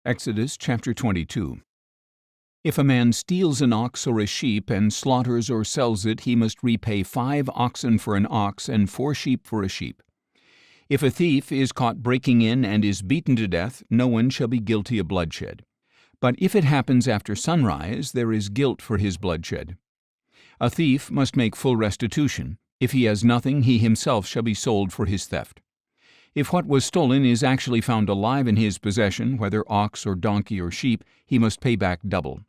Exodus chapter 22. If a man steals an ox or a sheep and slaughters or sells it, he must repay 5 oxen for an ox and 4 sheep for a sheep. If a thief is caught breaking in and is beaten to death, no one shall be guilty of bloodshed. But if it happens after sunrise, there is guilt for his bloodshed. A thief must make full restitution. If he has nothing, he himself shall be sold for his theft. If what was stolen is actually found alive in his possession, whether ox or donkey or sheep, he must pay back double.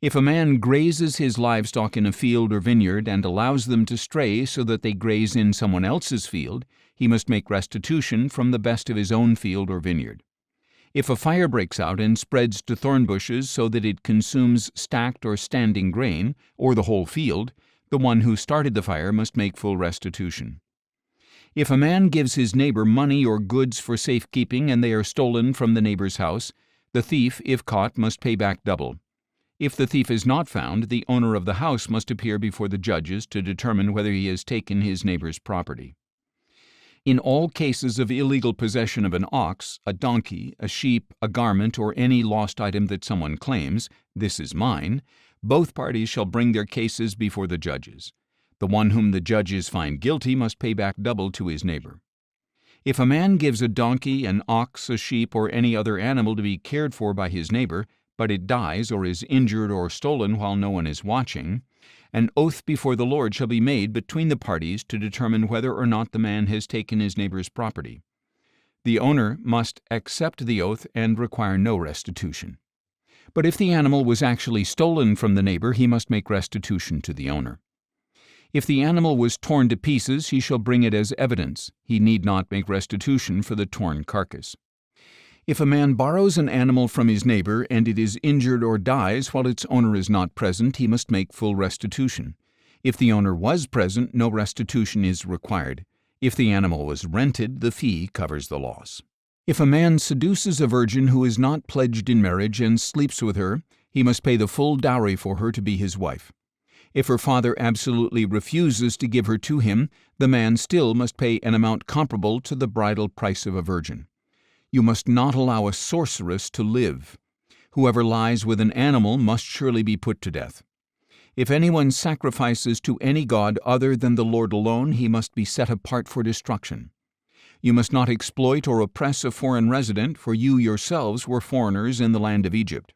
If a man grazes his livestock in a field or vineyard and allows them to stray so that they graze in someone else's field, he must make restitution from the best of his own field or vineyard. If a fire breaks out and spreads to thorn bushes so that it consumes stacked or standing grain, or the whole field, the one who started the fire must make full restitution. If a man gives his neighbor money or goods for safekeeping and they are stolen from the neighbor's house, the thief, if caught, must pay back double. If the thief is not found, the owner of the house must appear before the judges to determine whether he has taken his neighbor's property. In all cases of illegal possession of an ox, a donkey, a sheep, a garment, or any lost item that someone claims, "This is mine," both parties shall bring their cases before the judges. The one whom the judges find guilty must pay back double to his neighbor. If a man gives a donkey, an ox, a sheep, or any other animal to be cared for by his neighbor, but it dies or is injured or stolen while no one is watching, an oath before the Lord shall be made between the parties to determine whether or not the man has taken his neighbor's property. The owner must accept the oath and require no restitution. But if the animal was actually stolen from the neighbor, he must make restitution to the owner. If the animal was torn to pieces, he shall bring it as evidence. He need not make restitution for the torn carcass. If a man borrows an animal from his neighbor and it is injured or dies while its owner is not present, he must make full restitution. If the owner was present, no restitution is required. If the animal was rented, the fee covers the loss. If a man seduces a virgin who is not pledged in marriage and sleeps with her, he must pay the full dowry for her to be his wife. If her father absolutely refuses to give her to him, the man still must pay an amount comparable to the bridal price of a virgin. You must not allow a sorceress to live. Whoever lies with an animal must surely be put to death. If anyone sacrifices to any god other than the Lord alone, he must be set apart for destruction. You must not exploit or oppress a foreign resident, for you yourselves were foreigners in the land of Egypt.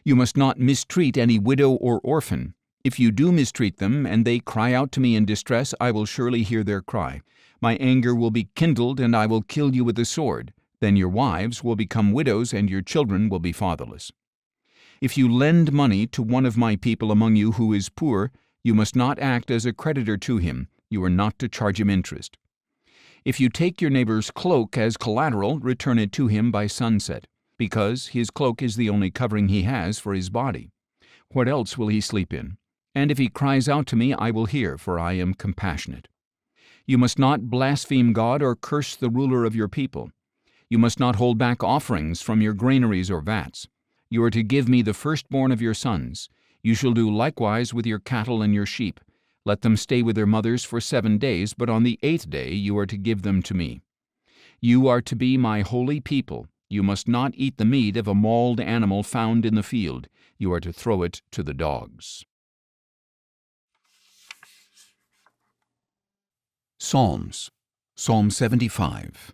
You must not mistreat any widow or orphan. If you do mistreat them, and they cry out to me in distress, I will surely hear their cry. My anger will be kindled, and I will kill you with the sword. Then your wives will become widows, and your children will be fatherless. If you lend money to one of my people among you who is poor, you must not act as a creditor to him. You are not to charge him interest. If you take your neighbor's cloak as collateral, return it to him by sunset, because his cloak is the only covering he has for his body. What else will he sleep in? And if he cries out to me, I will hear, for I am compassionate. You must not blaspheme God or curse the ruler of your people. You must not hold back offerings from your granaries or vats. You are to give me the firstborn of your sons. You shall do likewise with your cattle and your sheep. Let them stay with their mothers for 7 days, but on the 8th day you are to give them to me. You are to be my holy people. You must not eat the meat of a mauled animal found in the field. You are to throw it to the dogs. Psalms. Psalm 75.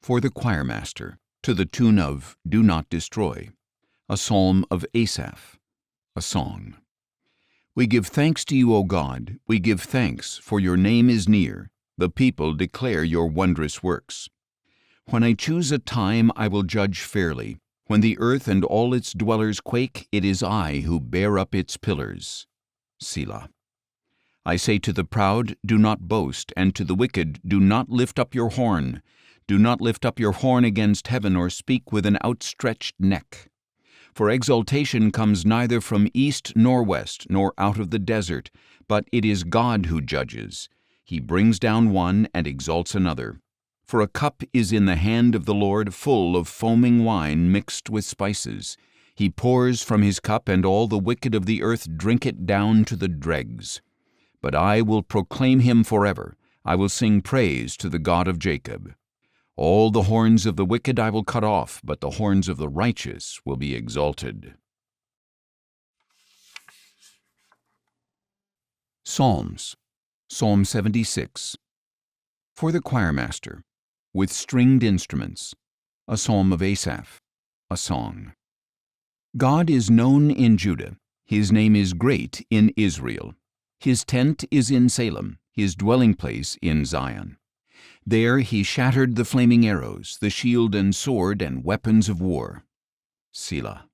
For the choirmaster, to the tune of Do Not Destroy, a psalm of Asaph, a song. We give thanks to you, O God, we give thanks, for your name is near. The people declare your wondrous works. When I choose a time, I will judge fairly. When the earth and all its dwellers quake, it is I who bear up its pillars. Selah. I say to the proud, do not boast, and to the wicked, do not lift up your horn. Do not lift up your horn against heaven, or speak with an outstretched neck. For exaltation comes neither from east nor west, nor out of the desert, but it is God who judges. He brings down one and exalts another. For a cup is in the hand of the Lord, full of foaming wine mixed with spices. He pours from his cup, and all the wicked of the earth drink it down to the dregs. But I will proclaim him forever. I will sing praise to the God of Jacob. All the horns of the wicked I will cut off, but the horns of the righteous will be exalted. Psalms. Psalm 76. For the choirmaster, with stringed instruments, a psalm of Asaph, a song. God is known in Judah, his name is great in Israel. His tent is in Salem, his dwelling place in Zion. There he shattered the flaming arrows, the shield and sword and weapons of war. Selah.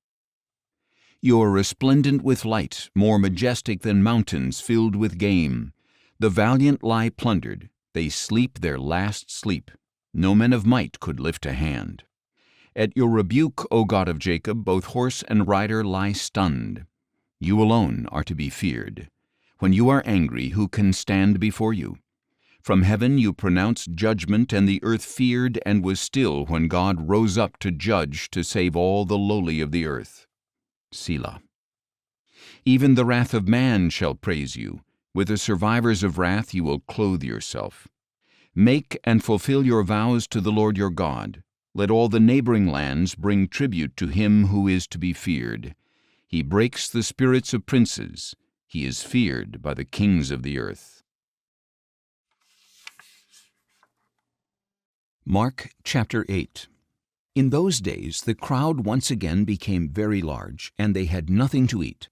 You are resplendent with light, more majestic than mountains filled with game. The valiant lie plundered, they sleep their last sleep. No men of might could lift a hand. At your rebuke, O God of Jacob, both horse and rider lie stunned. You alone are to be feared. When you are angry, who can stand before you? From heaven you pronounced judgment, and the earth feared and was still when God rose up to judge, to save all the lowly of the earth. Selah. Even the wrath of man shall praise you. With the survivors of wrath you will clothe yourself. Make and fulfill your vows to the Lord your God. Let all the neighboring lands bring tribute to him who is to be feared. He breaks the spirits of princes. He is feared by the kings of the earth. Mark chapter 8. In those days the crowd once again became very large, and they had nothing to eat.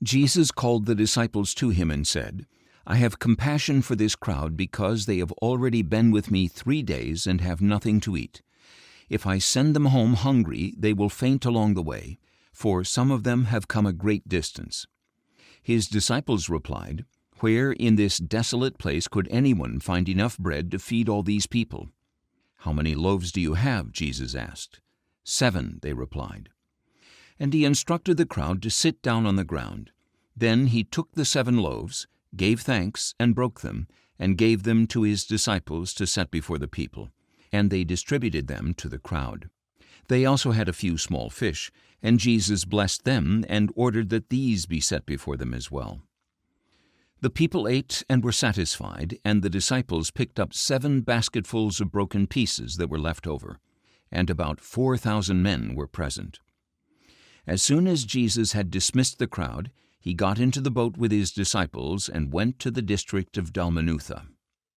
Jesus called the disciples to him and said, I have compassion for this crowd, because they have already been with me 3 days and have nothing to eat. If I send them home hungry, they will faint along the way, for some of them have come a great distance. His disciples replied, Where in this desolate place could anyone find enough bread to feed all these people? How many loaves do you have? Jesus asked. 7, they replied. And he instructed the crowd to sit down on the ground. Then he took the 7 loaves, gave thanks, and broke them, and gave them to his disciples to set before the people. And they distributed them to the crowd. They also had a few small fish, and Jesus blessed them and ordered that these be set before them as well. The people ate and were satisfied, and the disciples picked up 7 basketfuls of broken pieces that were left over, and about 4,000 men were present. As soon as Jesus had dismissed the crowd, he got into the boat with his disciples and went to the district of Dalmanutha.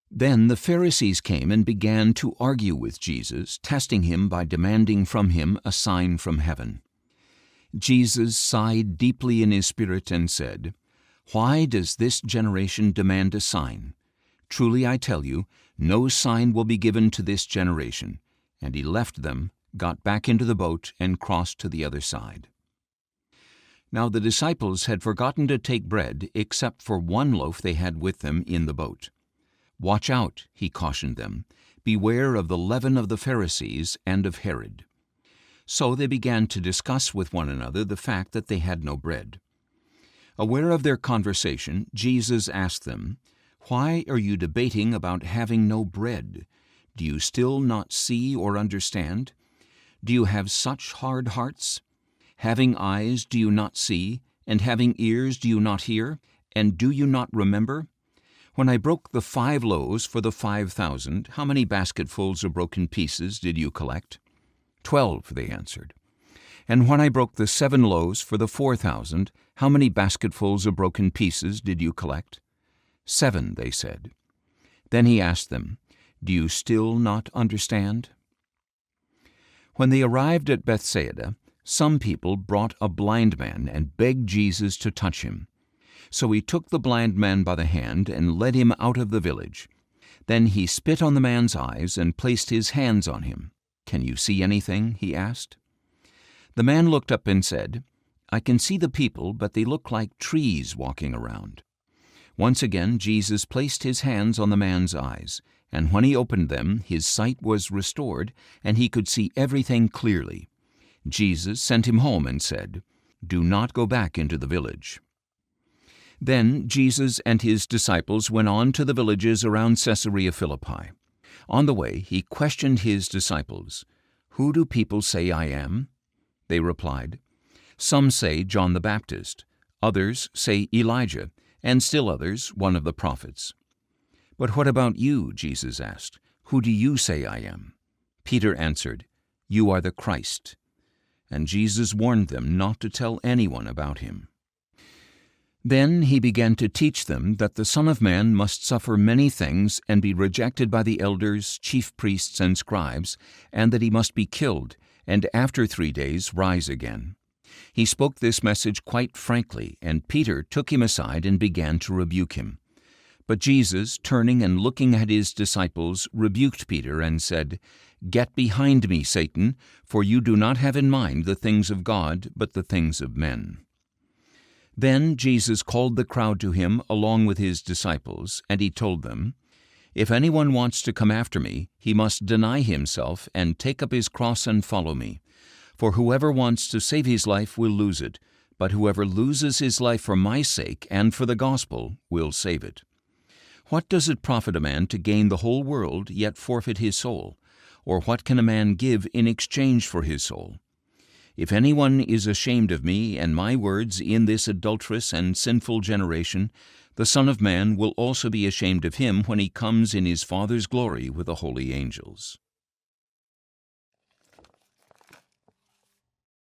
Then the Pharisees came and began to argue with Jesus, testing him by demanding from him a sign from heaven. Jesus sighed deeply in his spirit and said, Why does this generation demand a sign? Truly I tell you, no sign will be given to this generation. And he left them, got back into the boat, and crossed to the other side. Now the disciples had forgotten to take bread, except for 1 loaf they had with them in the boat. Watch out, he cautioned them. Beware of the leaven of the Pharisees and of Herod. So they began to discuss with one another the fact that they had no bread. Aware of their conversation, Jesus asked them, Why are you debating about having no bread? Do you still not see or understand? Do you have such hard hearts? Having eyes, do you not see? And having ears, do you not hear? And do you not remember? When I broke the 5 loaves for the 5,000, how many basketfuls of broken pieces did you collect? 12, they answered. And when I broke the 7 loaves for the 4,000, how many basketfuls of broken pieces did you collect? 7, they said. Then he asked them, Do you still not understand? When they arrived at Bethsaida, some people brought a blind man and begged Jesus to touch him. So he took the blind man by the hand and led him out of the village. Then he spit on the man's eyes and placed his hands on him. Can you see anything? He asked. The man looked up and said, I can see the people, but they look like trees walking around. Once again Jesus placed his hands on the man's eyes, and when he opened them, his sight was restored, and he could see everything clearly. Jesus sent him home and said, Do not go back into the village. Then Jesus and his disciples went on to the villages around Caesarea Philippi. On the way, he questioned his disciples, Who do people say I am? They replied, Some say John the Baptist, others say Elijah, and still others one of the prophets. But what about you? Jesus asked. Who do you say I am? Peter answered, "You are the Christ." And Jesus warned them not to tell anyone about him. Then he began to teach them that the Son of Man must suffer many things and be rejected by the elders, chief priests, and scribes, and that he must be killed, and after 3 days rise again. He spoke this message quite frankly, and Peter took him aside and began to rebuke him. But Jesus, turning and looking at his disciples, rebuked Peter and said, "Get behind me, Satan, for you do not have in mind the things of God, but the things of men." Then Jesus called the crowd to him along with his disciples, and he told them, "If anyone wants to come after me, he must deny himself and take up his cross and follow me. For whoever wants to save his life will lose it, but whoever loses his life for my sake and for the gospel will save it. What does it profit a man to gain the whole world, yet forfeit his soul? Or what can a man give in exchange for his soul? If anyone is ashamed of me and my words in this adulterous and sinful generation, the Son of Man will also be ashamed of him when he comes in his Father's glory with the holy angels."